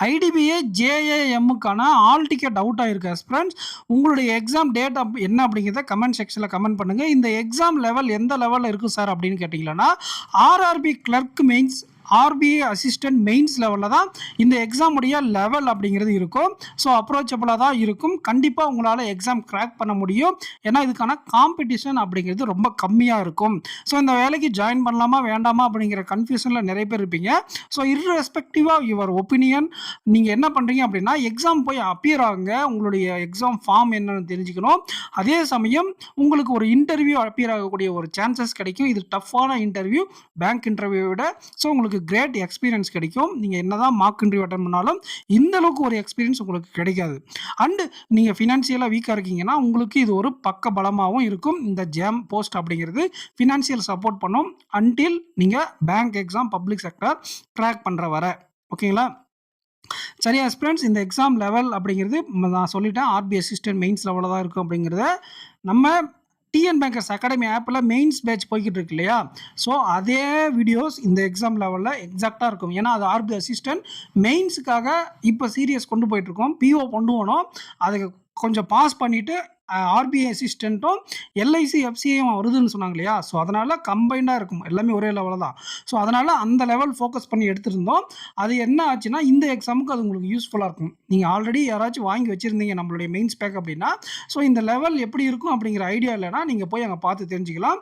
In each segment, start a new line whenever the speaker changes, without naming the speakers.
IDBA ஜேஏஎம்முக்கான all ticket out ஆயிருக்கு friends. உங்களுடைய exam date என்ன அப்படிங்கிறத கமெண்ட் செக்ஷனில் கமெண்ட் பண்ணுங்கள். இந்த எக்ஸாம் லெவல் எந்த லெவலில் இருக்குது சார் அப்படின்னு கேட்டிங்கன்னா, RRB clerk mains, RBI assistant mains லெவலில் தான் இந்த எக்ஸாமுடைய லெவல் அப்படிங்கிறது இருக்கும். ஸோ அப்ரோச்சபிளாக தான் இருக்கும். கண்டிப்பாக உங்களால் எக்ஸாம் கிராக் பண்ண முடியும். ஏன்னா இதுக்கான காம்படிஷன் அப்படிங்கிறது ரொம்ப கம்மியாக இருக்கும். ஸோ இந்த வேலைக்கு ஜாயின் பண்ணலாமா வேண்டாமா அப்படிங்கிற கன்ஃபியூஷனில் நிறைய பேர் இருப்பீங்க. So irrespective of your opinion, நீங்கள் என்ன பண்ணுறீங்க அப்படின்னா எக்ஸாம் போய் அப்பியர் ஆகுங்க. உங்களுடைய எக்ஸாம் ஃபார்ம் என்னன்னு தெரிஞ்சுக்கணும். அதே சமயம் உங்களுக்கு ஒரு இன்டர்வியூ அப்பியர் ஆகக்கூடிய ஒரு சான்சஸ் கிடைக்கும். இது டஃப்பான இன்டர்வியூ, பேங்க் இன்டர்வியூ விட. ஸோ உங்களுக்கு கிரேட் எக்ஸ்பீரியன்ஸ் கிடைக்கும். நீங்கள் என்னதான் மார்க் இன்டர்வியூ அட்டன் பண்ணாலும் இந்த அளவுக்கு ஒரு எக்ஸ்பீரியன்ஸ் உங்களுக்கு கிடைக்காது. அண்டு நீங்கள் ஃபினான்ஷியலாக வீக்காக இருக்கீங்கன்னா உங்களுக்கு இது ஒரு பக்க பலமாகவும் இருக்கும். இந்த ஜேம் போஸ்ட் அப்படிங்கிறது ஃபினான்ஷியல் சப்போர்ட் பண்ணும் அன்டில் நீங்கள் bank exam public sector track பண்ணுற வர. ஓகேங்களா? சரியா ஃப்ரெண்ட்ஸ், இந்த எக்ஸாம் லெவல் அப்படிங்கிறது நான் சொல்லிட்டேன். ஆர்பி அசிஸ்டன்ட் மெயின்ஸ் லெவலில் தான் இருக்கும் அப்படிங்கிறத. நம்ம டிஎன் பேங்கர்ஸ் அகாடமி ஆப்பில் மெயின்ஸ் பேட்ச் போய்கிட்டு இருக்கு இல்லையா? ஸோ அதே வீடியோஸ் இந்த எக்ஸாம் லெவலில் எக்ஸாக்டாக இருக்கும். ஏன்னா அது ஆர்பி அசிஸ்டன்ட் மெயின்ஸுக்காக இப்போ சீரியஸ் கொண்டு போயிட்டுருக்கோம். பிஓ கொண்டு போனோம். அதுக்கு கொஞ்சம் பாஸ் பண்ணிவிட்டு ஆர்பிஐ அசிஸ்டண்ட்டும் எல்ஐசி எஃப்சிஐயும் வருதுன்னு சொன்னாங்க இல்லையா? ஸோ அதனால் கம்பைண்டாக இருக்கும். எல்லாமே ஒரே லெவலில் தான். ஸோ அதனால் அந்த லெவல் ஃபோக்கஸ் பண்ணி எடுத்துருந்தோம். அது என்ன ஆச்சுன்னா இந்த எக்ஸாமுக்கு அது உங்களுக்கு யூஸ்ஃபுல்லாக இருக்கும். நீங்கள் ஆல்ரெடி யாராச்சும் வாங்கி வச்சுருந்தீங்க நம்மளுடைய மெயின்ஸ் பேக் அப்படின்னா, ஸோ இந்த லெவல் எப்படி இருக்கும் அப்படிங்கிற ஐடியா இல்லைனா நீங்கள் போய் அங்கே பார்த்து தெரிஞ்சுக்கலாம்.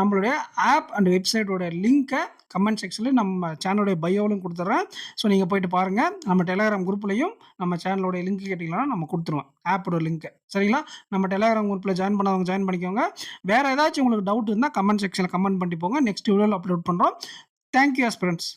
நம்மளுடைய ஆப் அண்ட் வெப்சைட்டோட லிங்க்கை கமெண்ட் செக்ஷனில் நம்ம சேனலுடைய பயோவிலும் கொடுத்துட்றேன். ஸோ நீங்கள் போய்ட்டு பாருங்கள். நம்ம டெலிகிராம் குரூப்லையும் நம்ம சேனலோடைய லிங்க் கேட்டிங்கன்னா நம்ம கொடுத்துருவோம், ஆப்போட லிங்க்கு. சரிங்களா? நம்ம டெலிகிராம் குரூப்பில் ஜாயின் பண்ணாதவங்க ஜாயின் பண்ணிக்கோங்க. வேறு ஏதாச்சும் உங்களுக்கு டவுட் இருந்தால் கமெண்ட் செக்ஷனில் கமெண்ட் பண்ணிட்டு போங்க. நெக்ஸ்ட் வீடியோவில் அப்லோட் பண்ணுறோம். Thank you friends.